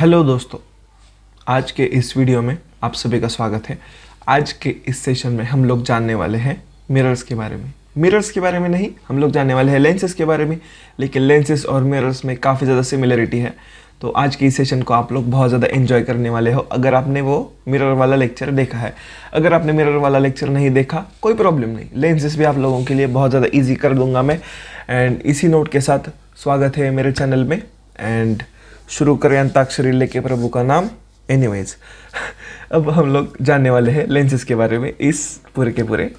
Hello दोस्तों, आज के इस वीडियो में आप सभी का स्वागत है। आज के इस सेशन में हम लोग जानने वाले हैं मिरर्स के बारे में। मिरर्स के बारे में नहीं, हम लोग जानने वाले हैं लेंसेज के बारे में, लेकिन लेंसेज और मिरर्स में काफ़ी ज़्यादा सिमिलरिटी है। तो आज के इस सेशन को आप लोग बहुत ज़्यादा एंजॉय करने वाले हो अगर आपने वो मिरर वाला लेक्चर देखा है। अगर आपने मिरर वाला लेक्चर नहीं देखा, कोई प्रॉब्लम नहीं, लेंसेज भी आप लोगों के लिए बहुत ज़्यादा ईजी कर दूंगा मैं। एंड इसी नोट के साथ स्वागत है मेरे चैनल में। एंड शुरू करें अंताक्षरी लेके प्रभु का नाम। एनीवेज अब हम लोग जानने वाले हैं लेंसेज के बारे में इस पूरे के पूरे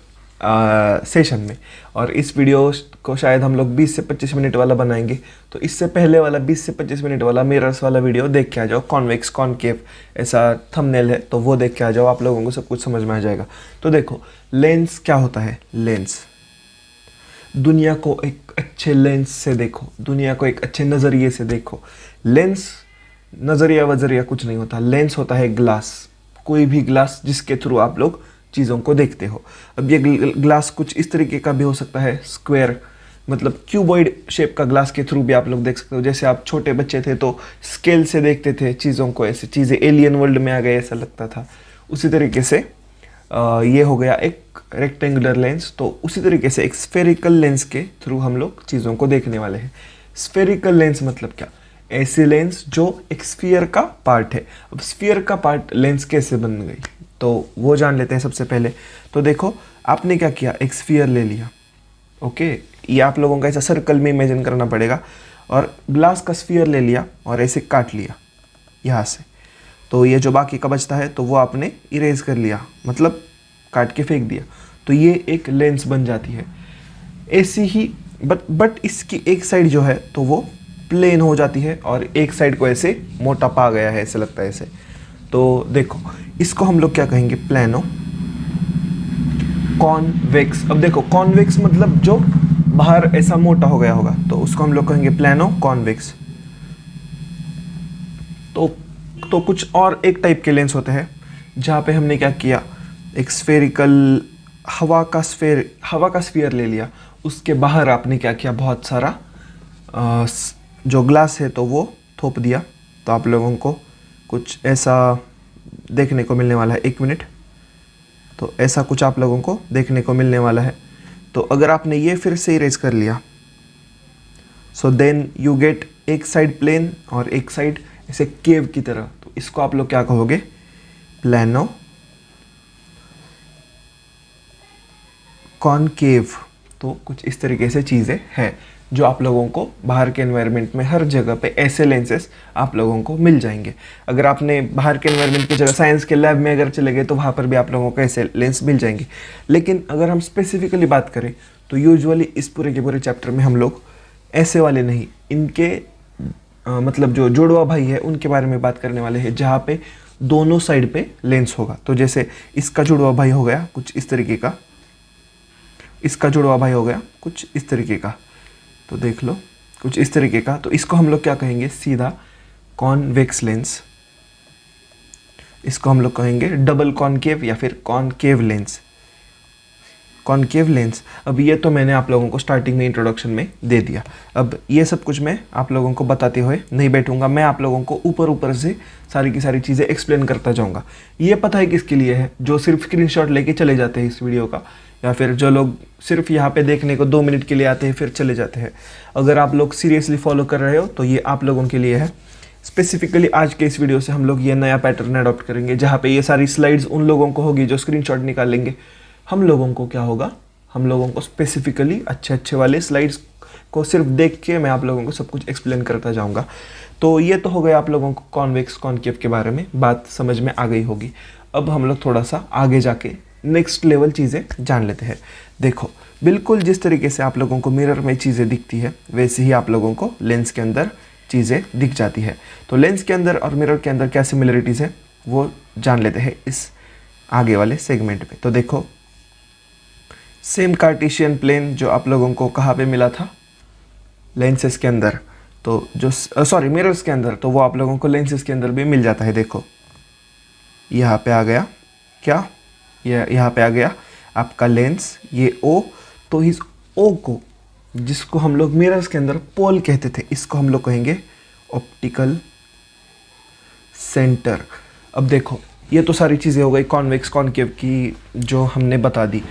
सेशन में। और इस वीडियो को शायद हम लोग 20 से 25 मिनट वाला बनाएंगे। तो इससे पहले वाला 20 से 25 मिनट वाला मिरर्स वाला वीडियो देख के आ जाओ। कॉन्वेक्स कॉनकेव ऐसा थंबनेल है, तो वो देख के आ जाओ, आप लोगों को सब कुछ समझ में आ जाएगा। तो देखो, लेंस क्या होता है। लेंस, दुनिया को एक अच्छे लेंस से देखो, दुनिया को एक अच्छे नज़रिए से देखो। लेंस नज़रिया वज़रिया कुछ नहीं होता। लेंस होता है ग्लास, कोई भी ग्लास जिसके थ्रू आप लोग चीज़ों को देखते हो। अब ये ग्लास कुछ इस तरीके का भी हो सकता है, स्क्वायर मतलब क्यूबॉइड शेप का ग्लास के थ्रू भी आप लोग देख सकते हो। जैसे आप छोटे बच्चे थे तो स्केल से देखते थे चीज़ों को, ऐसे चीज़ें एलियन वर्ल्ड में आ गए ऐसा लगता था। उसी तरीके से ये हो गया एक रेक्टेंगुलर लेंस। तो उसी तरीके से एक स्फेरिकल लेंस के थ्रू हम लोग चीज़ों को देखने वाले हैं। स्फेरिकल लेंस मतलब क्या? ऐसे लेंस जो एक स्फीयर का पार्ट है। अब स्फीयर का पार्ट लेंस कैसे बन गई, तो वो जान लेते हैं सबसे पहले। तो देखो, आपने क्या किया, एक स्फीयर ले लिया। ओके, ये आप लोगों का ऐसा सर्कल में इमेजिन करना पड़ेगा। और ग्लास का स्फीयर ले लिया और ऐसे काट लिया यहाँ से। तो ये जो बाकी का बचता है तो वो आपने इरेज कर लिया, मतलब काट के फेंक दिया। तो ये एक लेंस बन जाती है। ऐसी ही बट इसकी एक साइड जो है तो वो प्लेन हो जाती है और एक साइड को ऐसे मोटा पा गया है, ऐसे लगता है ऐसे। तो देखो, इसको हम लोग क्या कहेंगे, प्लेनो कॉन्वेक्स। अब देखो, कॉन्वेक्स मतलब जो बाहर ऐसा मोटा हो गया होगा, तो उसको हम लोग कहेंगे प्लेनो कॉन्वेक्स। तो कुछ और एक टाइप के लेंस होते हैं जहाँ पे हमने क्या किया, एक स्फेरिकल हवा का स्फीयर ले लिया। उसके बाहर आपने क्या किया, बहुत सारा जो ग्लास है तो वो थोप दिया। तो आप लोगों को कुछ ऐसा देखने को मिलने वाला है। एक मिनट, तो ऐसा कुछ आप लोगों को देखने को मिलने वाला है। तो अगर आपने ये फिर से इरेज कर लिया, सो देन यू गेट एक साइड प्लेन और एक साइड ऐसे केव की तरह। तो इसको आप लोग क्या कहोगे, प्लेनो कॉनकेव। तो कुछ इस तरीके से चीज़ें हैं जो आप लोगों को बाहर के एनवायरनमेंट में हर जगह पे ऐसे लेंसेस आप लोगों को मिल जाएंगे। अगर आपने बाहर के एनवायरनमेंट की जगह साइंस के लैब में अगर चले गए तो वहाँ पर भी आप लोगों को ऐसे लेंस मिल जाएंगे। लेकिन अगर हम स्पेसिफिकली बात करें तो यूजुअली इस पूरे के पूरे चैप्टर में हम लोग ऐसे वाले नहीं, इनके मतलब जो जुड़वा भाई है उनके बारे में बात करने वाले हैं, जहाँ पे दोनों साइड पे लेंस होगा। तो जैसे इसका जुड़वा भाई हो गया कुछ इस तरीके का, इसका जुड़वा भाई हो गया कुछ इस तरीके का। तो देख लो, कुछ इस तरीके का। तो इसको हम लोग क्या कहेंगे, सीधा कॉन्वेक्स लेंस। इसको हम लोग कहेंगे डबल कॉनकेव या फिर कॉनकेव लेंस। Concave lens. अब ये तो मैंने आप लोगों को स्टार्टिंग में इंट्रोडक्शन में दे दिया। अब ये सब कुछ मैं आप लोगों को बताते हुए नहीं बैठूंगा, मैं आप लोगों को ऊपर ऊपर से सारी की सारी चीज़ें एक्सप्लेन करता जाऊंगा। ये पता है किसके लिए है, जो सिर्फ स्क्रीनशॉट लेके चले जाते हैं इस वीडियो का, या फिर जो लोग सिर्फ यहाँ पे देखने को 2 मिनट के लिए आते हैं फिर चले जाते हैं। अगर आप लोग सीरियसली फॉलो कर रहे हो तो ये आप लोगों के लिए है। स्पेसिफिकली आज के इस वीडियो से हम लोग ये नया पैटर्न अडॉप्ट करेंगे, जहाँ पे ये सारी स्लाइड्स उन लोगों को होगी जो स्क्रीनशॉट निकालेंगे। हम लोगों को क्या होगा, हम लोगों को स्पेसिफिकली अच्छे अच्छे वाले स्लाइड्स को सिर्फ देख के मैं आप लोगों को सब कुछ एक्सप्लेन करता जाऊँगा। तो ये तो हो गया आप लोगों को कॉन्वेक्स कॉनकेव के बारे में, बात समझ में आ गई होगी। अब हम लोग थोड़ा सा आगे जाके नेक्स्ट लेवल चीज़ें जान लेते हैं। देखो, बिल्कुल जिस तरीके से आप लोगों को मिरर में चीज़ें दिखती है वैसे ही आप लोगों को लेंस के अंदर चीज़ें दिख जाती है। तो लेंस के अंदर और मिरर के अंदर क्या सिमिलरिटीज़ है वो जान लेते हैं इस आगे वाले सेगमेंट में। तो देखो, सेम कार्टेशियन प्लेन जो आप लोगों को कहाँ पे मिला था, लेंसेज के अंदर, तो जो सॉरी मिरर्स के अंदर, तो वो आप लोगों को लेंसेज के अंदर भी मिल जाता है। देखो, यहाँ पे आ गया क्या, यहाँ पे आ गया आपका लेंस, ये ओ। तो इस ओ को, जिसको हम लोग मिरर्स के अंदर पोल कहते थे, इसको हम लोग कहेंगे ऑप्टिकल सेंटर। अब देखो ये तो सारी चीज़ें हो गई कॉन्वेक्स कॉनकेव की जो हमने बता दी।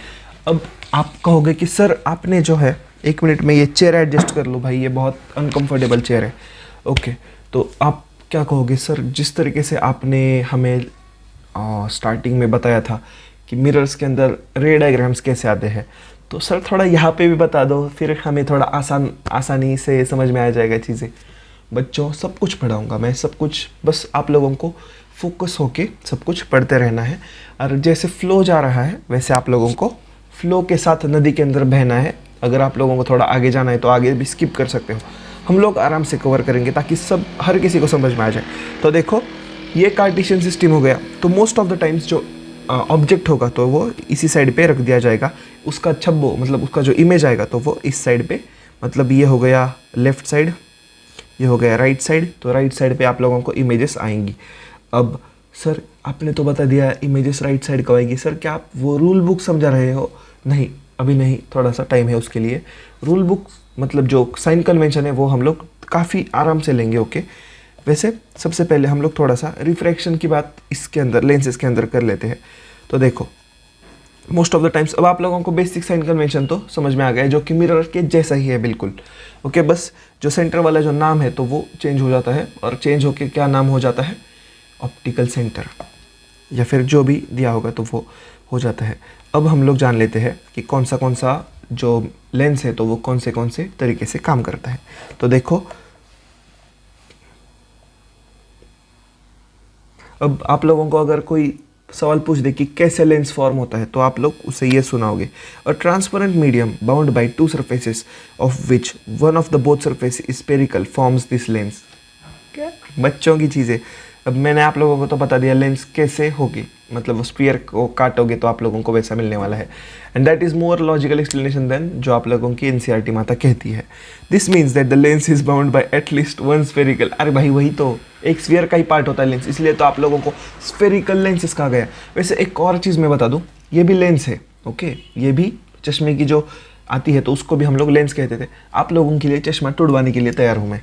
अब आप कहोगे कि सर आपने जो है 1 मिनट में ये चेयर एडजस्ट कर लो भाई, ये बहुत अनकंफर्टेबल चेयर है। ओके, तो आप क्या कहोगे सर, जिस तरीके से आपने हमें स्टार्टिंग में बताया था कि मिरर्स के अंदर रे डायग्राम्स कैसे आते हैं, तो सर थोड़ा यहाँ पे भी बता दो, फिर हमें थोड़ा आसानी से समझ में आ जाएगा चीज़ें। बच्चों सब कुछ पढ़ाऊँगा मैं, सब कुछ, बस आप लोगों को फोकस होके सब कुछ पढ़ते रहना है। और जैसे फ्लो जा रहा है वैसे आप लोगों को फ्लो के साथ नदी के अंदर बहना है। अगर आप लोगों को थोड़ा आगे जाना है तो आगे भी स्किप कर सकते हो, हम लोग आराम से कवर करेंगे ताकि सब हर किसी को समझ में आ जाए। तो देखो ये कार्टेशियन सिस्टम हो गया, तो मोस्ट ऑफ द टाइम्स जो ऑब्जेक्ट होगा तो वो इसी साइड पे रख दिया जाएगा, उसका छब्बो मतलब उसका जो इमेज आएगा तो वो इस साइड पे, मतलब ये हो गया लेफ़्ट साइड, ये हो गया राइट साइड, तो राइट साइड पे आप लोगों को इमेजेस आएंगी। अब सर आपने तो बता दिया इमेजेस राइट साइड कब आएगी, सर क्या आप वो रूल बुक समझा रहे हो? नहीं अभी नहीं, थोड़ा सा टाइम है उसके लिए। रूल बुक मतलब जो साइन कन्वेंशन है वो हम लोग काफ़ी आराम से लेंगे। ओके, वैसे सबसे पहले हम लोग थोड़ा सा रिफ्रैक्शन की बात इसके अंदर लेंसेज के अंदर कर लेते हैं। तो देखो मोस्ट ऑफ द टाइम्स अब आप लोगों को बेसिक साइन कन्वेंशन तो समझ में आ गया है, जो कि मिरर के जैसा ही है बिल्कुल। ओके, बस जो सेंटर वाला जो नाम है तो वो चेंज हो जाता है, और चेंज होके क्या नाम हो जाता है, ऑप्टिकल सेंटर, या फिर जो भी दिया होगा तो वो हो जाता है। अब हम लोग जान लेते हैं कि कौन सा जो लेंस है तो वो कौन से तरीके से काम करता है। तो देखो अब आप लोगों को अगर कोई सवाल पूछ दे कि कैसे लेंस फॉर्म होता है तो आप लोग उसे ये सुनाओगे, a transparent medium bound by two surfaces of which one of the both surface is spherical forms this lens. क्या बच्चों की चीज़ें, अब मैंने आप लोगों को तो बता दिया लेंस कैसे होगी, मतलब वो स्फीयर को काटोगे तो आप लोगों को वैसा मिलने वाला है। And that is more logical explanation than जो आप लोगों की एनसीईआरटी माता कहती है। This means that the lens is bound by at least one spherical. अरे भाई वही तो, एक स्फीयर का ही पार्ट होता है लेंस, इसलिए तो आप लोगों को स्फेरिकल लेंसेज कहा गया। वैसे एक और चीज़ मैं बता दूँ, ये भी लेंस है। ओके, ये भी चश्मे की जो आती है तो उसको भी हम लोग लेंस कहते थे। आप लोगों के लिए चश्मा टुड़वाने के लिए तैयार हूँ मैं।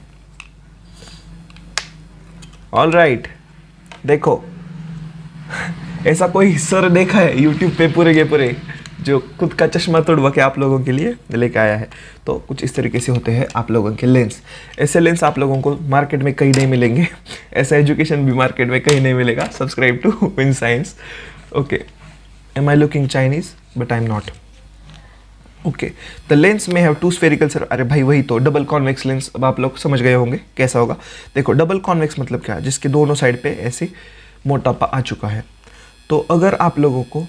ऑल राइट, देखो ऐसा कोई सर देखा है यूट्यूब पे पूरे के पूरे जो खुद का चश्मा तोड़वा के आप लोगों के लिए लेके आया है? तो कुछ इस तरीके से होते हैं आप लोगों के लेंस। ऐसे लेंस आप लोगों को मार्केट में कहीं नहीं मिलेंगे, ऐसा एजुकेशन भी मार्केट में कहीं नहीं मिलेगा। Subscribe to win science. Okay, am I looking Chinese but I am not. Okay, the lens may have two spherical sir. अरे भाई वही तो डबल कॉन्वेक्स लेंस, अब आप लोग समझ गए होंगे कैसा होगा। देखो डबल कॉन्वेक्स मतलब क्या है, जिसके दोनों साइड पे ऐसे मोटापा आ चुका है। तो अगर आप लोगों को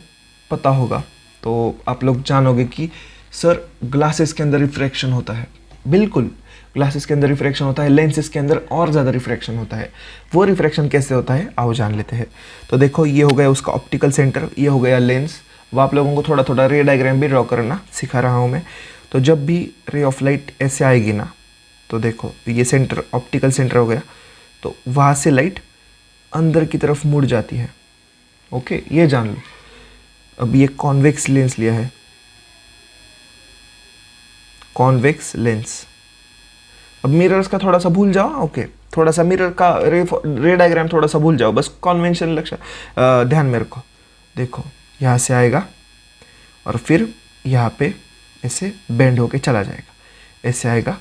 पता होगा तो आप लोग जानोगे कि सर ग्लासेस के अंदर रिफ्रैक्शन होता है। बिल्कुल, ग्लासेस के अंदर रिफ्रैक्शन होता है, लेंसेज के अंदर और ज़्यादा रिफ्रैक्शन होता है। वो रिफ्रैक्शन कैसे होता है आओ जान लेते हैं। तो देखो ये हो गया उसका ऑप्टिकल सेंटर, ये हो गया लेंस। वो आप लोगों को थोड़ा थोड़ा रे डायग्राम भी ड्रॉ करना सिखा रहा हूँ मैं। तो जब भी रे ऑफ लाइट ऐसे आएगी ना, तो देखो ये सेंटर ऑप्टिकल सेंटर हो गया, तो वहाँ से लाइट अंदर की तरफ मुड़ जाती है। ओके, ये जान लो। अब ये कॉन्वेक्स लेंस लिया है, कॉन्वेक्स लेंस। अब मिरर्स का थोड़ा सा भूल जाओ। ओके, थोड़ा सा मिरर का रे डायग्राम थोड़ा सा भूल जाओ, बस कॉन्वेंशन लक्ष्य ध्यान में रखो। देखो यहाँ से आएगा और फिर यहाँ पे ऐसे बेंड होके चला जाएगा, ऐसे आएगा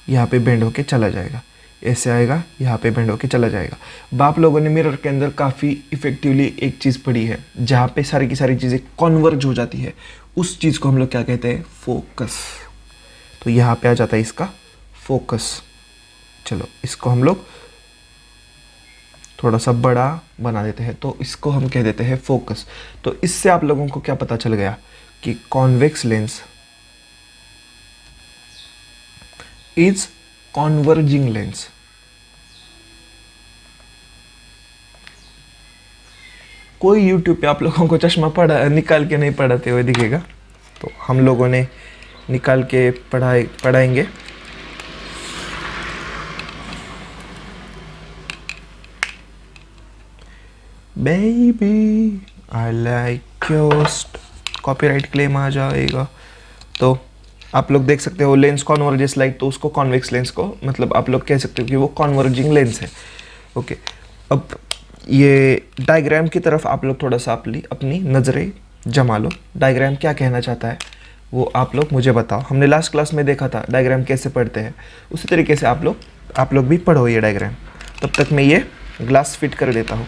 यहाँ पे बेंड होके चला जाएगा, ऐसे आएगा यहाँ पे बेंड होके चला जाएगा। अब आप लोगों ने मिरर के अंदर काफ़ी इफेक्टिवली एक चीज़ पढ़ी है जहाँ पे सारी की सारी चीज़ें कॉन्वर्ज हो जाती है, उस चीज़ को हम लोग क्या कहते हैं, फोकस। तो यहाँ पे आ जाता है इसका फोकस। चलो इसको हम लोग थोड़ा सा बड़ा बना देते हैं, तो इसको हम कह देते हैं फोकस। तो इससे आप लोगों को क्या पता चल गया कि convex lens is converging lens. कोई यूट्यूब पे आप लोगों को चश्मा निकाल के नहीं पढ़ाते हुए दिखेगा, तो हम लोगों ने निकाल के पढ़ाएंगे। Baby I like your copyright claim आ जाएगा। तो आप लोग देख सकते हो लेंस कॉन्वर्जेस लाइट, तो उसको कॉन्वेक्स लेंस को मतलब आप लोग कह सकते हो कि वो कॉन्वर्जिंग लेंस है। ओके, अब ये डायग्राम की तरफ आप लोग थोड़ा सा अपनी नज़रें जमा लो। डायग्राम क्या कहना चाहता है वो आप लोग मुझे बताओ। हमने लास्ट क्लास में देखा था डायग्राम कैसे पढ़ते हैं, उसी तरीके से आप लोग भी पढ़ो ये डायग्राम। तब तक मैं ये ग्लास फिट कर देता हूँ।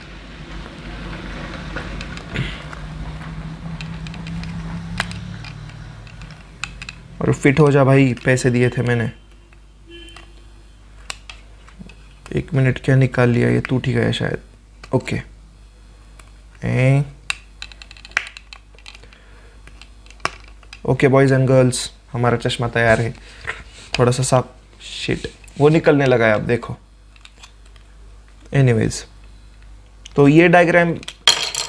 और फिट हो जा भाई, पैसे दिए थे मैंने। 1 मिनट क्या निकाल लिया, ये टूट ही गया शायद। Okay okay boys and girls, हमारा चश्मा तैयार है। थोड़ा सा साफ, शिट वो निकलने लगा है, अब देखो। एनीवेज, तो ये डायग्राम,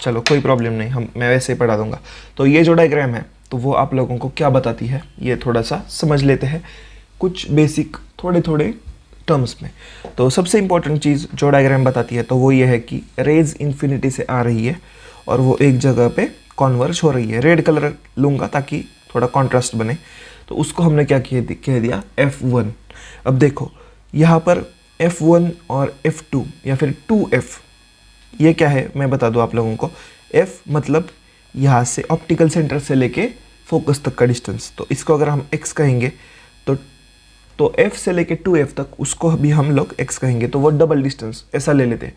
चलो कोई प्रॉब्लम नहीं, मैं वैसे ही पढ़ा दूंगा। तो ये जो डायग्राम है तो वो आप लोगों को क्या बताती है ये थोड़ा सा समझ लेते हैं, कुछ बेसिक थोड़े थोड़े टर्म्स में। तो सबसे इम्पोर्टेंट चीज़ जो डायग्राम बताती है तो वो ये है कि रेज इन्फिनिटी से आ रही है और वो एक जगह पे कॉन्वर्ज हो रही है। रेड कलर लूँगा ताकि थोड़ा कॉन्ट्रास्ट बने। तो उसको हमने क्या कह दिया, F1। अब देखो यहाँ पर F1 और F2 या फिर 2F, ये क्या है मैं बता दूँ आप लोगों को। F मतलब यहाँ से ऑप्टिकल सेंटर से लेके फोकस तक का डिस्टेंस। तो इसको अगर हम x कहेंगे तो F से लेके 2F तक उसको भी हम लोग x कहेंगे, तो वो डबल डिस्टेंस ऐसा ले लेते हैं।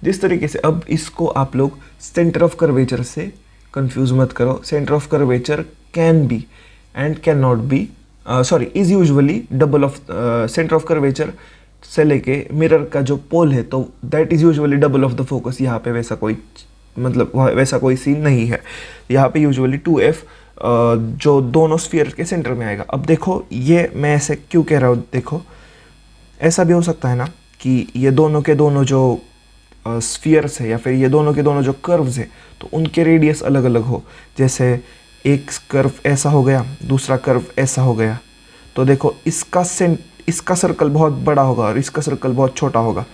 जिस तरीके से अब इसको आप लोग सेंटर ऑफ कर्वेचर से कंफ्यूज मत करो। Centre of curvature can be and can not be, sorry is usually double of centre of curvature से लेके मिरर का जो पोल है तो that is usually double of the focus. यहाँ पे वैसा कोई वैसा कोई सीन नहीं है। यहाँ पे यूजुअली 2F जो दोनों स्फीयर के सेंटर में आएगा। अब देखो ये मैं ऐसे क्यों कह रहा हूँ, देखो ऐसा भी हो सकता है ना कि ये दोनों के दोनों जो स्फीयर्स है या फिर ये दोनों के दोनों जो कर्व्स है तो उनके रेडियस अलग अलग हो। जैसे एक कर्व ऐसा हो गया, दूसरा कर्व ऐसा हो गया, तो देखो इसका सर्कल बहुत बड़ा होगा और इसका सर्कल बहुत छोटा होगा।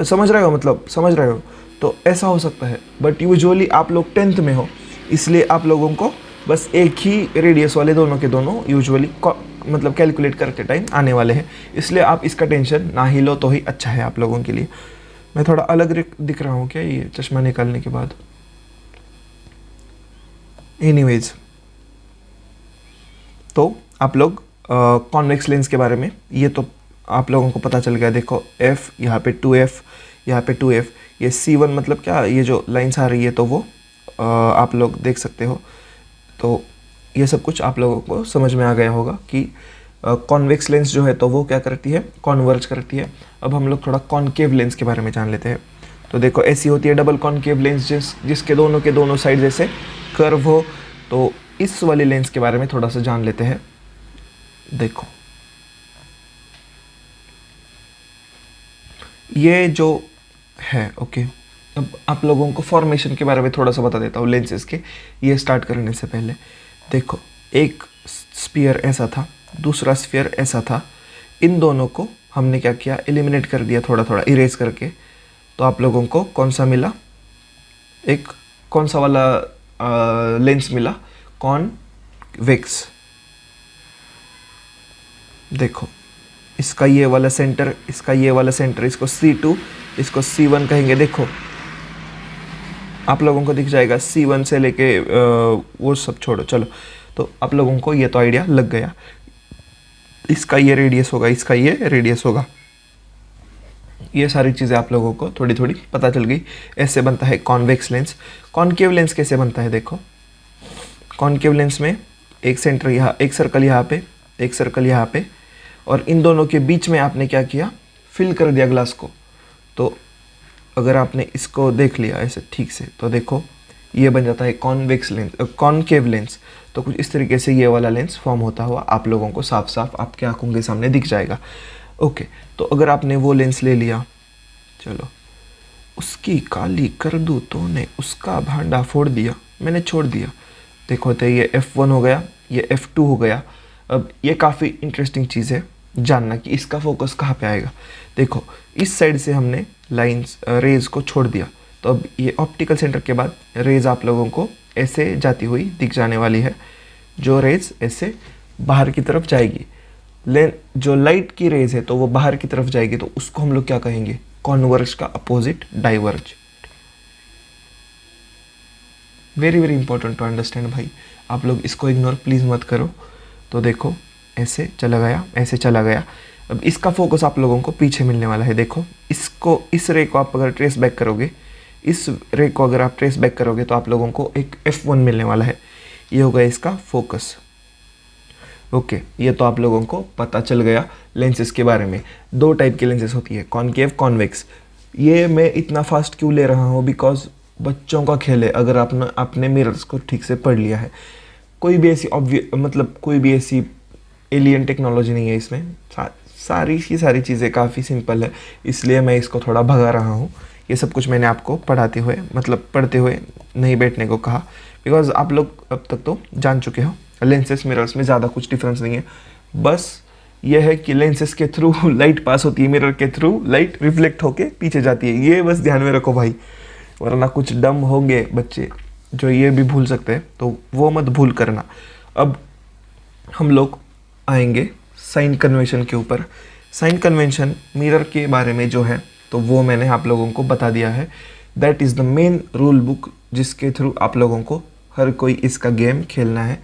समझ रहे हो, मतलब समझ रहे हो। तो ऐसा हो सकता है, बट यूजुअली आप लोग 10th में हो इसलिए आप लोगों को बस एक ही रेडियस वाले दोनों के दोनों यूजुअली मतलब कैलकुलेट करते टाइम आने वाले हैं, इसलिए आप इसका टेंशन ना ही लो तो ही अच्छा है आप लोगों के लिए। मैं थोड़ा अलग दिख रहा हूँ क्या ये चश्मा निकालने के बाद? एनीवेज, तो आप लोग कॉन्वेक्स लेंस के बारे में ये तो आप लोगों को पता चल गया। देखो F, यहाँ पे 2F, यहाँ पे 2F, ये C1 मतलब क्या, ये जो लाइन्स आ रही है तो वो आप लोग देख सकते हो। तो ये सब कुछ आप लोगों को समझ में आ गया होगा कि कॉन्वेक्स लेंस जो है तो वो क्या करती है, कॉन्वर्ज करती है। अब हम लोग थोड़ा कॉनकेव लेंस के बारे में जान लेते हैं। तो देखो ऐसी होती है डबल कॉनकेव लेंस जिसके दोनों के दोनों साइड जैसे कर्व हो। तो इस वाली लेंस के बारे में थोड़ा सा जान लेते हैं। देखो ये जो है, ओके, अब आप लोगों को फॉर्मेशन के बारे में थोड़ा सा बता देता हूँ लेंसेज के, ये स्टार्ट करने से पहले। देखो एक स्फीयर ऐसा था, दूसरा स्फीयर ऐसा था, इन दोनों को हमने क्या किया, एलिमिनेट कर दिया थोड़ा थोड़ा इरेज करके। तो आप लोगों को कौन सा मिला, एक कौन सा वाला लेंस मिला, कॉन्वेक्स। देखो इसका ये वाला सेंटर, इसका ये वाला सेंटर, इसको C2, इसको C1 कहेंगे। देखो आप लोगों को दिख जाएगा C1 से लेके वो सब छोड़ो, चलो तो आप लोगों को ये तो आइडिया लग गया। इसका ये रेडियस होगा, इसका ये रेडियस होगा, ये सारी चीज़ें आप लोगों को थोड़ी थोड़ी पता चल गई। ऐसे बनता है कॉन्वेक्स लेंस। कॉनकेव लेंस कैसे बनता है, देखो कॉनकेव लेंस में एक सेंटर यहाँ, एक सर्कल यहाँ पे, एक सर्कल यहाँ पे, और इन दोनों के बीच में आपने क्या किया, फिल कर दिया ग्लास को। तो अगर आपने इसको देख लिया ऐसे ठीक से तो देखो ये बन जाता है कॉन्वेक्स लेंस, कॉनकेव लेंस। तो कुछ इस तरीके से ये वाला लेंस फॉर्म होता हुआ आप लोगों को साफ साफ आपके आंखों के सामने दिख जाएगा। ओके, तो अगर आपने वो लेंस ले लिया, चलो उसकी काली कर दूँ तूने, उसका भांडा फोड़ दिया, मैंने छोड़ दिया। देखो तो ये F1 हो गया, ये F2 हो गया। अब ये काफ़ी इंटरेस्टिंग चीज़ है जानना कि इसका फोकस कहाँ पे आएगा। देखो इस साइड से हमने लाइंस रेज को छोड़ दिया, तो अब ये ऑप्टिकल सेंटर के बाद रेज आप लोगों को ऐसे जाती हुई दिख जाने वाली है। जो रेज ऐसे बाहर की तरफ जाएगी, जो लाइट की रेज है तो वो बाहर की तरफ जाएगी, तो उसको हम लोग क्या कहेंगे, कॉन्वर्ज का opposite diverge. Very very important to understand भाई, आप लोग इसको इग्नोर प्लीज़ मत करो। तो देखो ऐसे चला गया, ऐसे चला गया। अब इसका फोकस आप लोगों को पीछे मिलने वाला है। देखो इसको, इस रे को आप अगर ट्रेस बैक करोगे, इस रे को अगर आप ट्रेस बैक करोगे तो आप लोगों को एक F1 मिलने वाला है। ये होगा इसका फोकस। ओके, ये तो आप लोगों को पता चल गया लेंसेज के बारे में। दो टाइप की लेंसेज होती है, कॉनकेव, कॉन्वेक्स। ये मैं इतना फास्ट क्यों ले रहा हूँ, बिकॉज बच्चों का खेल है। अगर आपने मिरर्स को ठीक से पढ़ लिया है, कोई भी ऐसी मतलब कोई भी ऐसी एलियन टेक्नोलॉजी नहीं है इसमें। सारी की सारी चीज़ें काफ़ी सिंपल है, इसलिए मैं इसको थोड़ा भगा रहा हूँ। ये सब कुछ मैंने आपको पढ़ाते हुए, मतलब पढ़ते हुए नहीं बैठने को कहा, बिकॉज आप लोग अब तक तो जान चुके हो लेंसेस मिरर्स में ज़्यादा कुछ डिफरेंस नहीं है। बस यह है कि लेंसेस के थ्रू लाइट पास होती है, मिरर के थ्रू लाइट रिफ्लेक्ट होके पीछे जाती है। ये बस ध्यान में रखो भाई, वरना कुछ डम होंगे बच्चे जो ये भी भूल सकते हैं, तो वो मत भूल करना। अब हम लोग आएंगे साइन कन्वेंशन के ऊपर। साइन कन्वेंशन मिरर के बारे में जो है, तो वो मैंने आप लोगों को बता दिया है। That is the main rule book जिसके थ्रू आप लोगों को हर कोई इसका गेम खेलना है।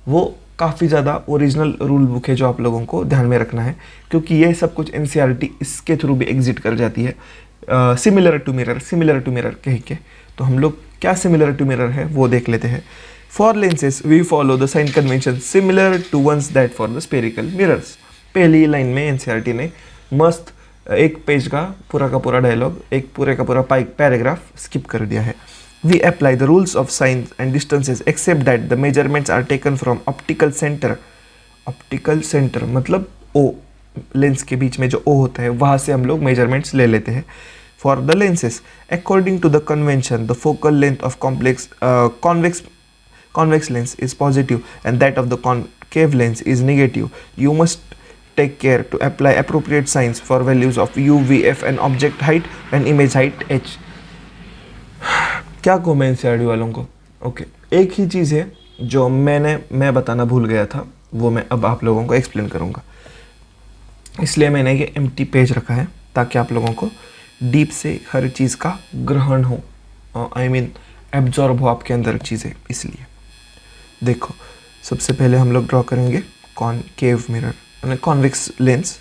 वो काफ़ी ज़्यादा ओरिजिनल रूल बुक है जो आप लोगों को ध्यान में रखना है, क्योंकि ये सब कुछ NCERT इसके थ्रू भी एग्जिट कर जाती है। सिमिलर टू मिरर कह के। तो हम लोग क्या सिमिलर टू मिरर है वो देख लेते हैं। For lenses we follow the sign convention similar to ones that for the spherical mirrors. पहली लाइन में NCERT ने मस्त एक पेज का पूरा डायलॉग, एक पूरे का पूरा पैराग्राफ स्किप कर दिया है। We apply the rules of signs and distances except that the measurements are taken from optical center. Optical center मतलब O, लेंस के बीच में जो O होता है वहाँ से हम लोग मेजरमेंट्स ले लेते हैं। For the lenses, according to the convention, the focal length of convex lens is positive and that of the concave lens is negative. You must take care to apply appropriate signs for values of U, V, F and object height and image height H. क्या कहूँ मैं NCERT वालों को। Okay, एक ही चीज़ है जो मैं बताना भूल गया था, वो मैं अब आप लोगों को एक्सप्लेन करूँगा। इसलिए मैंने ये एम्प्टी पेज रखा है ताकि आप लोगों को डीप से हर चीज़ का ग्रहण हो, आई मीन एब्जॉर्ब हो आपके अंदर चीज़ें। इसलिए देखो, सबसे पहले हम लोग ड्रॉ करेंगे कॉनकेव मिरर यानी कॉन्वेक्स लेंस,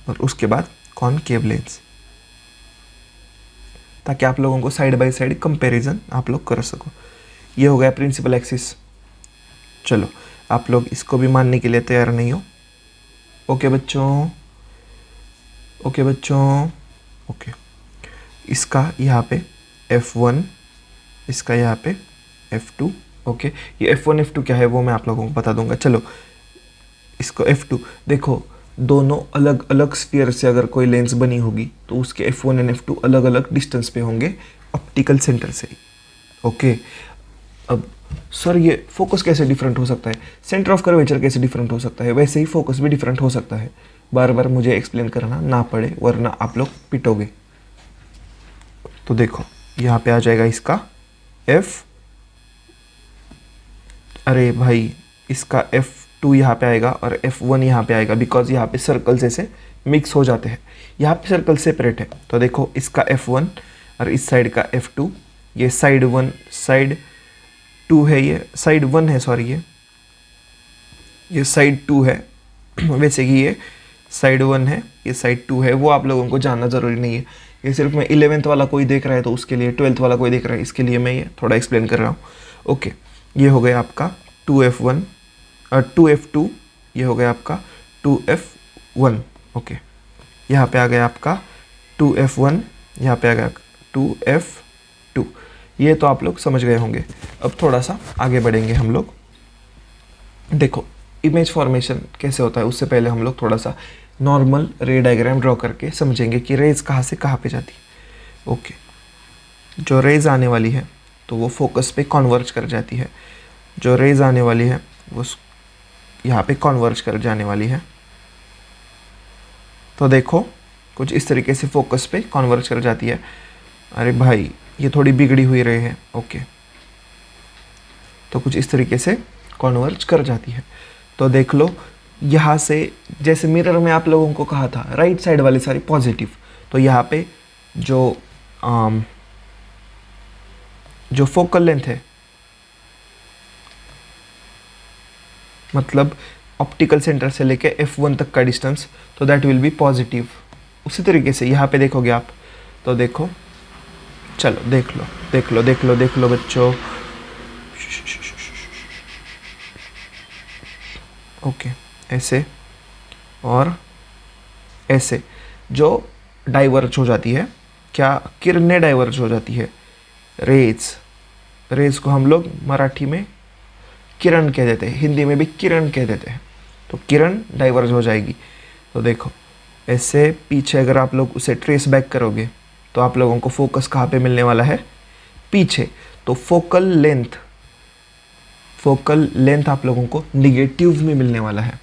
और उसके बाद कॉनकेव लेंस, ताकि आप लोगों को साइड बाय साइड कंपैरिजन आप लोग कर सको। ये हो गया प्रिंसिपल एक्सिस। चलो, आप लोग इसको भी मानने के लिए तैयार नहीं हो। ओके बच्चों, ओके। इसका यहाँ पे F1, इसका यहाँ पे F2। ओके, ये F1 F2 क्या है वो मैं आप लोगों को बता दूंगा। चलो, इसको F2 देखो, दोनों अलग अलग स्फीयर से अगर कोई लेंस बनी होगी तो उसके F1 और F2 अलग अलग डिस्टेंस पे होंगे ऑप्टिकल सेंटर से। ओके, अब सर ये फोकस कैसे डिफरेंट हो सकता है, सेंटर ऑफ कर्वेचर कैसे डिफरेंट हो सकता है, वैसे ही फोकस भी डिफरेंट हो सकता है। बार बार मुझे एक्सप्लेन करना ना पड़े, वरना आप लोग पिटोगे। तो देखो, यहाँ पे आ जाएगा इसका अरे भाई, इसका F2 यहाँ पे आएगा और F1 यहाँ पे आएगा, बिकॉज यहाँ पे सर्कल्स ऐसे मिक्स हो जाते हैं। यहाँ पे सर्कल सेपरेट है, तो देखो इसका F1 और इस साइड का F2। ये साइड 2 है, ये साइड 1 है, सॉरी ये साइड 2 है। वैसे कि ये साइड 1 है, ये साइड 2 है, वो आप लोगों को जानना ज़रूरी नहीं है। ये सिर्फ मैं 11th वाला कोई देख रहा है तो उसके लिए, 12th वाला कोई देख रहा है इसके लिए मैं ये थोड़ा एक्सप्लेन कर रहा हूँ। ओके, ये हो गया आपका 2F1 और 2F2, ये हो गया आपका 2F1। ओके, यहाँ पे आ गया आपका 2F1, यहाँ पे आ गया 2F2। ये तो आप लोग समझ गए होंगे। अब थोड़ा सा आगे बढ़ेंगे हम लोग। देखो, इमेज फॉर्मेशन कैसे होता है उससे पहले हम लोग थोड़ा सा नॉर्मल रे डायग्राम ड्रॉ करके समझेंगे कि रेज कहाँ से कहाँ पे जाती है। ओके, जो रेज आने वाली है तो वो फोकस पे कॉन्वर्ज कर जाती है, जो रेज आने वाली है वो यहाँ पे कॉन्वर्ज कर जाने वाली है। तो देखो, कुछ इस तरीके से फोकस पे कॉन्वर्ज कर जाती है। अरे भाई, ये थोड़ी बिगड़ी हुई रे है। ओके, तो कुछ इस तरीके से कॉन्वर्ज कर जाती है। तो देख लो, यहाँ से जैसे मिरर में आप लोगों को कहा था राइट साइड वाली सारी पॉजिटिव, तो यहाँ पे जो जो फोकल लेंथ है, मतलब ऑप्टिकल सेंटर से लेके F1 तक का डिस्टेंस, तो दैट विल बी पॉजिटिव। उसी तरीके से यहाँ पे देखोगे आप, तो देखो, चलो देख लो देख लो देख लो देख लो बच्चों। ओके, ऐसे और ऐसे जो डाइवर्ज हो जाती है, क्या किरणें डाइवर्ज हो जाती है, रेज को हम लोग मराठी में किरण कह देते हैं, हिंदी में भी किरण कह देते हैं। तो किरण डाइवर्ज हो जाएगी। तो देखो ऐसे पीछे अगर आप लोग उसे ट्रेस बैक करोगे तो आप लोगों को फोकस कहाँ पे मिलने वाला है, पीछे। तो फोकल लेंथ आप लोगों को निगेटिव में मिलने वाला है।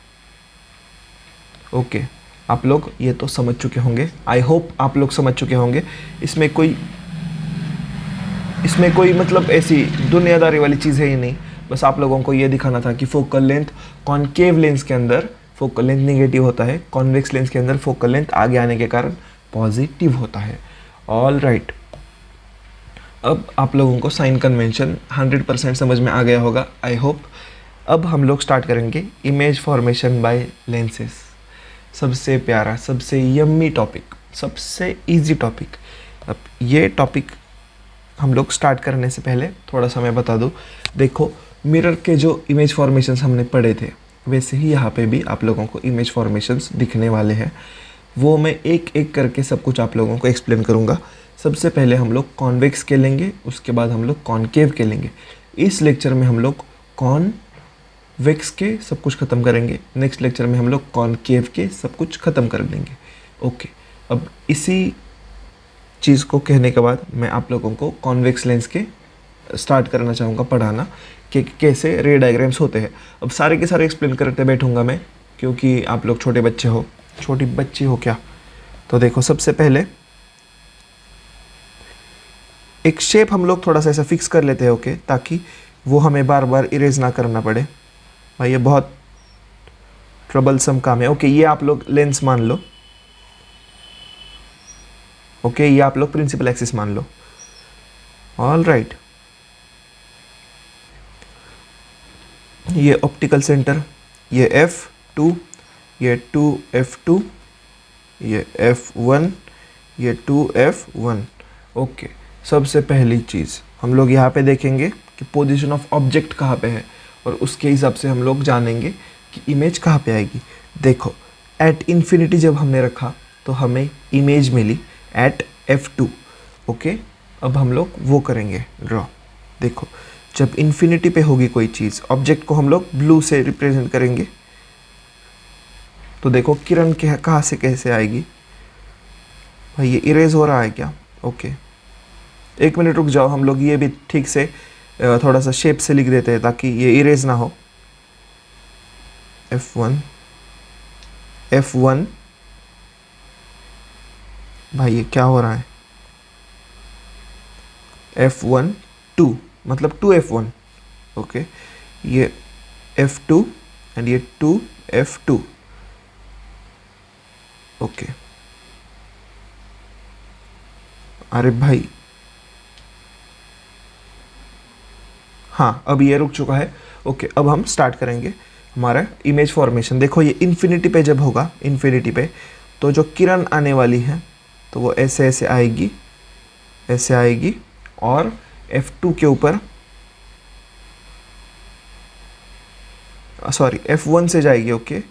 ओके, आप लोग ये तो समझ चुके होंगे, आई होप आप लोग समझ चुके होंगे। इसमें कोई मतलब ऐसी दुनियादारी वाली चीज़ है ही नहीं। बस आप लोगों को ये दिखाना था कि फोकल लेंथ कॉनकेव लेंस के अंदर फोकल लेंथ निगेटिव होता है, कॉन्वेक्स लेंस के अंदर फोकल लेंथ आगे आने के कारण पॉजिटिव होता है। ऑल राइट, अब आप लोगों को साइन कन्वेंशन 100% समझ में आ गया होगा, आई होप। अब हम लोग स्टार्ट करेंगे इमेज फॉर्मेशन बाय लेंसेज। सबसे प्यारा, सबसे यम्मी टॉपिक, सबसे इजी टॉपिक। अब ये टॉपिक हम लोग स्टार्ट करने से पहले थोड़ा सा मैं बता दूँ। देखो, मिरर के जो इमेज फॉर्मेशंस हमने पढ़े थे, वैसे ही यहाँ पे भी आप लोगों को इमेज फॉर्मेशंस दिखने वाले हैं। वो मैं एक एक करके सब कुछ आप लोगों को एक्सप्लेन करूँगा। सबसे पहले हम लोग कॉन्वेक्स के लेंगे, उसके बाद हम लोग कॉनकेव के लेंगे। इस लेक्चर में हम लोग कॉन्वेक्स के सब कुछ ख़त्म करेंगे, नेक्स्ट लेक्चर में हम लोग कॉनकेव के सब कुछ ख़त्म कर देंगे। ओके, अब इसी चीज़ को कहने के बाद मैं आप लोगों को कॉन्वेक्स लेंस के स्टार्ट करना चाहूँगा पढ़ाना कि कैसे रे डायग्राम्स होते हैं। अब सारे के सारे एक्सप्लेन करते बैठूँगा मैं, क्योंकि आप लोग छोटे बच्चे हो, छोटी बच्ची हो क्या। तो देखो, सबसे पहले एक शेप हम लोग थोड़ा सा ऐसा फिक्स कर लेते हैं, ओके, ताकि वो हमें बार बार इरेज ना करना पड़े। भाई ये बहुत ट्रबलसम काम है। ओके, ये आप लोग लेंस मान लो। ओके, ये आप लोग प्रिंसिपल एक्सिस मान लो। ऑल राइट, ये ऑप्टिकल सेंटर, ये F2, ये 2F2, ये F1, ये 2F1। ओके, सबसे पहली चीज़ हम लोग यहाँ पे देखेंगे कि पोजीशन ऑफ ऑब्जेक्ट कहाँ पे है, और उसके हिसाब से हम लोग जानेंगे कि इमेज कहाँ पे आएगी। देखो, एट इन्फिनिटी जब हमने रखा तो हमें इमेज मिली एट F2। ओके, अब हम लोग वो करेंगे ड्रॉ। देखो, जब इन्फिनिटी पे होगी कोई चीज़, ऑब्जेक्ट को हम लोग ब्लू से रिप्रेजेंट करेंगे। तो देखो किरण के कहाँ से कैसे आएगी। भाई ये इरेज हो रहा है क्या? ओके, एक मिनट रुक जाओ, हम लोग ये भी ठीक से थोड़ा सा शेप से लिख देते हैं ताकि ये इरेज ना हो। F1, भाई ये क्या हो रहा है? F1, 2 मतलब 2F1। ओके, ये F2 एंड ये 2F2। ओके, अरे भाई हाँ, अब ये रुक चुका है। ओके, अब हम स्टार्ट करेंगे हमारा इमेज फॉर्मेशन। देखो, ये इन्फिनिटी पे जब होगा, इन्फिनिटी पे, तो जो किरण आने वाली है तो वो ऐसे ऐसे आएगी, ऐसे आएगी, और F2 के ऊपर, सॉरी F1 से जाएगी। Okay,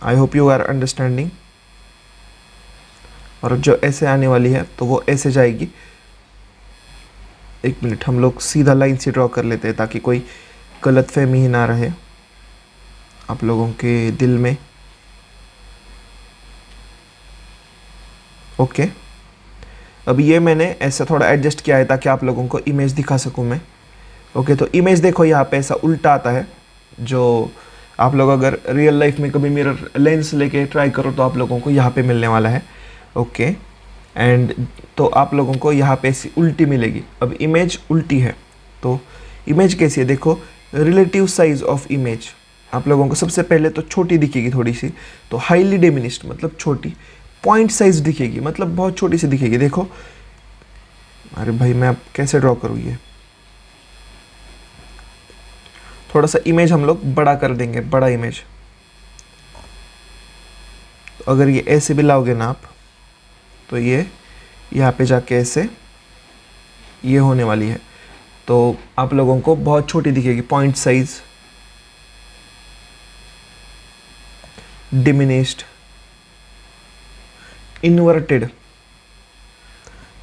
I hope you are understanding. और जो ऐसे आने वाली है तो वो ऐसे जाएगी। एक मिनट, हम लोग सीधा लाइन से ड्रॉ कर लेते हैं ताकि कोई गलतफहमी ही ना रहे आप लोगों के दिल में। ओके, अब ये मैंने ऐसा थोड़ा एडजस्ट किया है ताकि आप लोगों को इमेज दिखा सकूं मैं। ओके, तो इमेज देखो यहाँ पे ऐसा उल्टा आता है। जो आप लोग अगर रियल लाइफ में कभी मिरर लेंस लेके ट्राई करो तो आप लोगों को यहाँ पे मिलने वाला है। ओके, एंड तो आप लोगों को यहाँ पे ऐसी उल्टी मिलेगी। अब इमेज उल्टी है तो इमेज कैसी है? देखो, रिलेटिव साइज ऑफ इमेज आप लोगों को सबसे पहले तो छोटी दिखेगी थोड़ी सी, तो हाईली डिमिनिश्ड मतलब छोटी। पॉइंट साइज दिखेगी मतलब बहुत छोटी सी दिखेगी। देखो अरे भाई मैं अब कैसे ड्रॉ करूँ ये? थोड़ा सा इमेज हम लोग बड़ा कर देंगे, बड़ा इमेज। तो अगर ये ऐसे भी लाओगे ना आप, तो ये यहाँ पे जाके ऐसे ये होने वाली है, तो आप लोगों को बहुत छोटी दिखेगी। पॉइंट साइज, डिमिनिश्ड, इन्वर्टेड,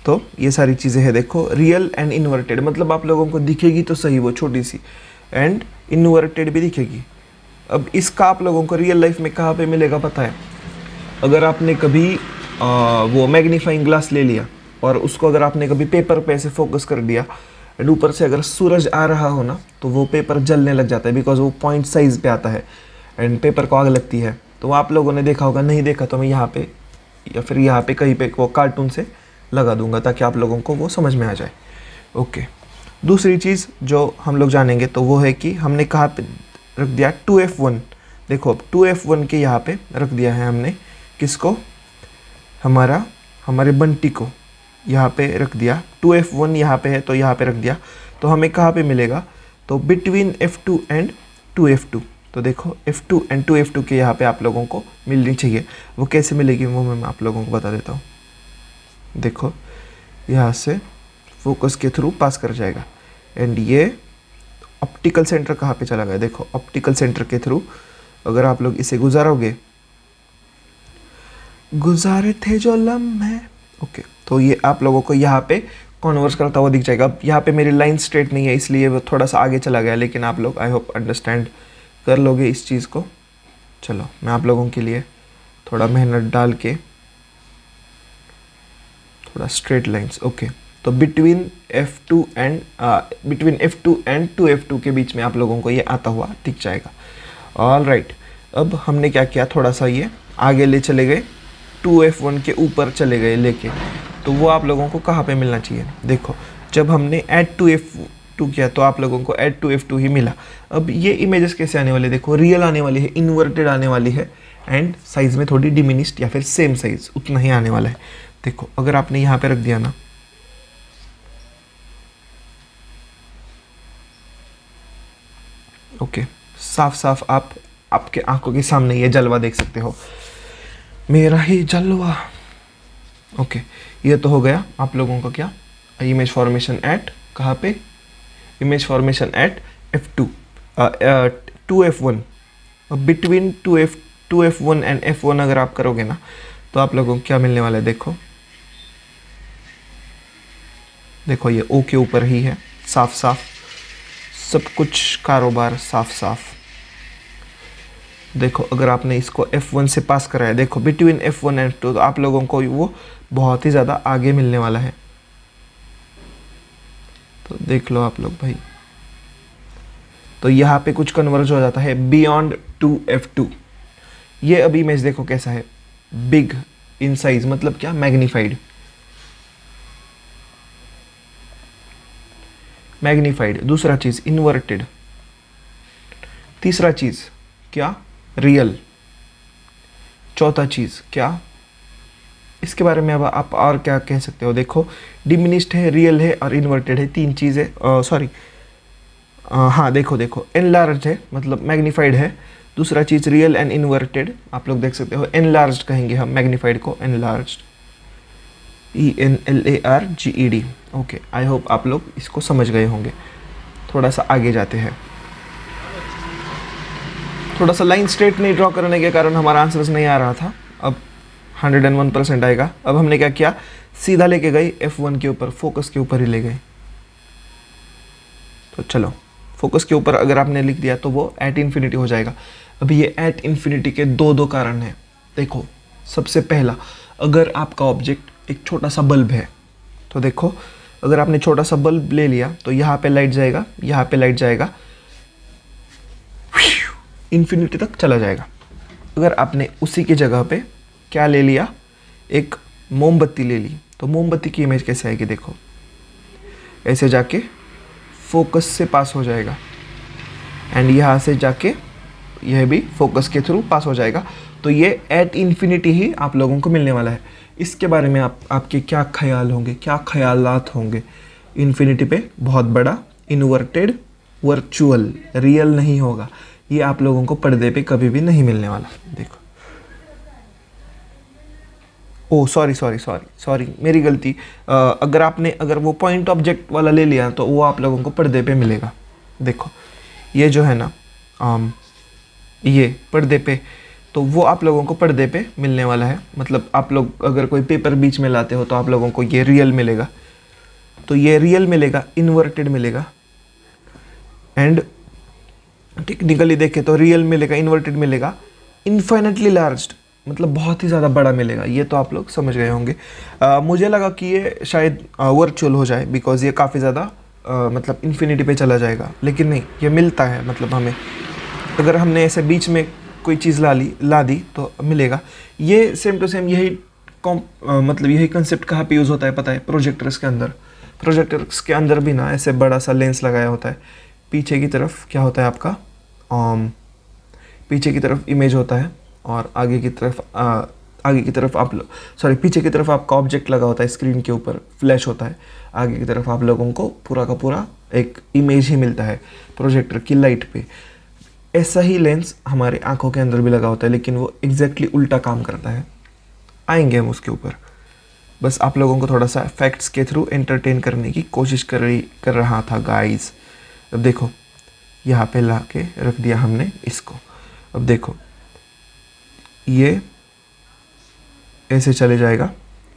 तो ये सारी चीज़ें हैं। देखो रियल एंड इन्वर्टेड, मतलब आप लोगों को दिखेगी तो सही वो छोटी सी, एंड इन्वर्टेड भी दिखेगी। अब इसका आप लोगों को रियल लाइफ में कहाँ पे मिलेगा पता है? अगर आपने कभी वो मैग्नीफाइंग ग्लास ले लिया और उसको अगर आपने कभी पेपर पे ऐसे फोकस कर दिया, एंड ऊपर से अगर सूरज आ रहा हो ना, तो वो पेपर जलने लग जाता है, बिकॉज वो पॉइंट साइज पे आता है एंड पेपर को आग लगती है। तो आप लोगों ने देखा होगा, नहीं देखा तो मैं यहाँ पे या फिर यहाँ पे कहीं पे वो कार्टून से लगा दूंगा ताकि आप लोगों को वो समझ में आ जाए। ओके, दूसरी चीज़ जो हम लोग जानेंगे तो वो है कि हमने कहाँ पे रख दिया 2F1। देखो अब 2F1 के यहाँ पे रख दिया है हमने, किसको? हमारे बंटी को यहाँ पे रख दिया। 2F1 यहाँ पे है तो यहाँ पे रख दिया। तो हमें कहाँ पे मिलेगा? तो बिटवीन F2 एंड 2F2। तो देखो F2 एंड 2F2 के यहाँ पे आप लोगों को मिलनी चाहिए। वो कैसे मिलेगी वो मैं आप लोगों को बता देता हूँ। देखो यहाँ से फोकस के थ्रू पास कर जाएगा, एंड ये ऑप्टिकल सेंटर कहाँ पे चला गया? देखो ऑप्टिकल सेंटर के थ्रू अगर आप लोग इसे गुजारोगे, गुजारे थे जो लम्हे, ओके, तो ये आप लोगों को यहाँ पे कॉन्वर्स करता हुआ दिख जाएगा। अब यहाँ पे मेरी लाइन स्ट्रेट नहीं है इसलिए वो थोड़ा सा आगे चला गया, लेकिन आप लोग आई होप अंडरस्टैंड कर लोगे इस चीज़ को। चलो मैं आप लोगों के लिए थोड़ा मेहनत डाल के थोड़ा स्ट्रेट लाइंस, ओके। तो बिटवीन F2 एंड 2F2 के बीच में आप लोगों को ये आता हुआ दिख जाएगा। ऑल राइट, अब हमने क्या किया, थोड़ा सा ये आगे ले चले गए, 2F1 के ऊपर चले गए लेके। तो वो आप लोगों को कहाँ पे मिलना चाहिए? देखो जब हमने ऐड 2F2 किया तो आप लोगों को ऐड 2F2 ही मिला। अब ये इमेजेस कैसे आने वाले? देखो रियल आने वाली है, इन्वर्टेड आने वाली है, एंड साइज में थोड़ी डिमिनिश्ड या फिर सेम साइज उतना ही आने वाला है। देखो अगर आपने यहाँ पे रख दिया ना, ओके, साफ साफ आपके आंखों के सामने ये जलवा देख सकते हो, मेरा ही जलवा। ओके, ये तो हो गया आप लोगों का क्या, इमेज फॉर्मेशन एट कहाँ पे? Image formation at F2 2F1। Between 2F1 and F1 अगर आप करोगे ना तो आप लोगों को क्या मिलने वाला है? देखो ये O के ऊपर ही है, साफ साफ सब कुछ कारोबार साफ साफ। देखो अगर आपने इसको F1 से पास कराया, देखो बिटवीन F1 एंड F2, तो आप लोगों को वो बहुत ही ज़्यादा आगे मिलने वाला है। तो देख लो आप लोग भाई, तो यहाँ पे कुछ कन्वर्ज हो जाता है बियॉन्ड 2F2। ये अभी इमेज देखो कैसा है, बिग इन साइज, मतलब क्या? मैग्नीफाइड। दूसरा चीज़ इन्वर्टेड। तीसरा चीज़ क्या? रियल। चौथा चीज़ क्या? इसके बारे में अब आप और क्या कह सकते हो? देखो डिमिनिश्ड है, रियल है और इन्वर्टेड है, तीन चीज़ें। सॉरी, हाँ देखो एनलार्ज है, मतलब मैग्नीफाइड है। दूसरा चीज़ रियल एंड इन्वर्टेड, आप लोग देख सकते हो। एनलार्ज कहेंगे हम मैग्नीफाइड को, enlarge, ENLARGED। Okay, I hope आप लोग इसको समझ गए होंगे। थोड़ा सा आगे जाते हैं। थोड़ा सा लाइन स्ट्रेट नहीं ड्रॉ करने के कारण हमारा आंसर्स नहीं आ रहा था, अब 101% आएगा। अब हमने क्या किया, सीधा लेके गए F1 के ऊपर, फोकस के ऊपर ही ले गए। तो चलो फोकस के ऊपर अगर आपने लिख दिया तो वो एट इन्फिनिटी हो जाएगा। अभी ये एट इन्फिनिटी के दो कारण हैं। देखो सबसे पहला, अगर आपका ऑब्जेक्ट एक छोटा सा बल्ब है, तो देखो अगर आपने छोटा सा बल्ब ले लिया तो यहाँ पे लाइट जाएगा, यहाँ पे लाइट जाएगा, इन्फिनिटी तक चला जाएगा। अगर आपने उसी की जगह पे क्या ले लिया, एक मोमबत्ती ले ली, तो मोमबत्ती की इमेज कैसे आएगी? देखो ऐसे जाके फोकस से पास हो जाएगा, एंड यहाँ से जाके यह भी फोकस के थ्रू पास हो जाएगा। तो ये एट इन्फिनिटी ही आप लोगों को मिलने वाला है। इसके बारे में आपके क्या ख्याल होंगे, क्या ख्यालात होंगे। इन्फिनिटी पे बहुत बड़ा, इन्वर्टेड, वर्चुअल, रियल नहीं होगा। ये आप लोगों को पर्दे पे कभी भी नहीं मिलने वाला। देखो, ओ सॉरी मेरी गलती। अगर वो पॉइंट ऑब्जेक्ट वाला ले लिया तो वो आप लोगों को पर्दे पे मिलेगा। देखो ये जो है ना, ये पर्दे पे, तो वो आप लोगों को पर्दे पे मिलने वाला है। मतलब आप लोग अगर कोई पेपर बीच में लाते हो तो आप लोगों को ये रियल मिलेगा, तो ये रियल मिलेगा, इन्वर्टेड मिलेगा। एंड टेक्निकली देखें तो रियल मिलेगा, इन्वर्टेड मिलेगा, इन्फाइनेटली लार्ज, मतलब बहुत ही ज़्यादा बड़ा मिलेगा। ये तो आप लोग समझ गए होंगे। मुझे लगा कि ये शायद वर्चुअल हो जाए, बिकॉज ये काफ़ी ज़्यादा मतलब इन्फिनिटी पे चला जाएगा, लेकिन नहीं, ये मिलता है। मतलब हमें अगर हमने ऐसे बीच में कोई चीज़ ला दी तो मिलेगा। ये सेम टू सेम यही मतलब यही कंसेप्ट कहाँ पे यूज़ होता है पता है? प्रोजेक्टर्स के अंदर। प्रोजेक्टर्स के अंदर भी ना ऐसे बड़ा सा लेंस लगाया होता है। पीछे की तरफ क्या होता है आपका, पीछे की तरफ इमेज होता है, और आगे की तरफ पीछे की तरफ आपका ऑब्जेक्ट लगा होता है, स्क्रीन के ऊपर फ्लैश होता है। आगे की तरफ आप लोगों को पूरा का पूरा एक इमेज ही मिलता है प्रोजेक्टर की लाइट पे। ऐसा ही लेंस हमारे आंखों के अंदर भी लगा होता है, लेकिन वो एग्जैक्टली उल्टा काम करता है। आएंगे हम उसके ऊपर। बस आप लोगों को थोड़ा सा फैक्ट्स के थ्रू एंटरटेन करने की कोशिश कर रहा था गाइस। अब देखो, यहाँ पे ला के रख दिया हमने इसको। अब देखो ये ऐसे चले जाएगा।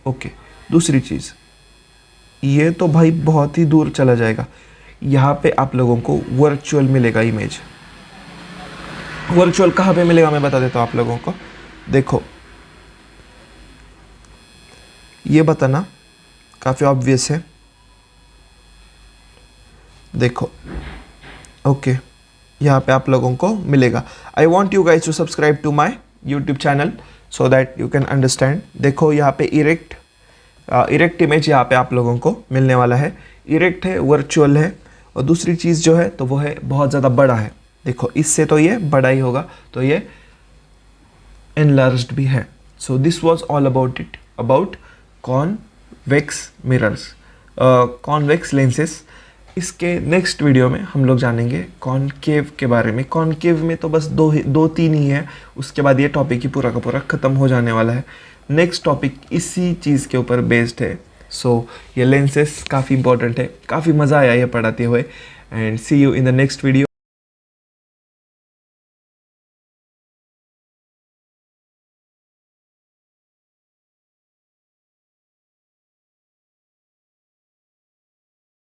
ओके, दूसरी चीज़, ये तो भाई बहुत ही दूर चला जाएगा। यहाँ पे आप लोगों को वर्चुअल मिलेगा इमेज। वर्चुअल कहाँ पे मिलेगा मैं बता देता हूँ आप लोगों को। देखो ये बताना काफ़ी ऑब्वियस है। देखो ओके, यहाँ पे आप लोगों को मिलेगा। I want you guys to subscribe to my YouTube channel so that you can understand. देखो यहाँ पे इरेक्ट इमेज यहाँ पे आप लोगों को मिलने वाला है। इरेक्ट है, वर्चुअल है, और दूसरी चीज़ जो है तो वो है बहुत ज़्यादा बड़ा है। देखो इससे तो ये बड़ा ही होगा, तो ये एनलार्ज्ड भी है। So this was all about it, about convex mirrors, convex lenses. इसके नेक्स्ट वीडियो में हम लोग जानेंगे कॉनकेव के बारे में। कॉनकेव में तो बस दो तीन ही है, उसके बाद ये टॉपिक ही पूरा का पूरा ख़त्म हो जाने वाला है। नेक्स्ट टॉपिक इसी चीज़ के ऊपर बेस्ड है। सो ये लेंसेज काफ़ी इंपॉर्टेंट है, काफ़ी मज़ा आया ये पढ़ाते हुए। And see you in the next video.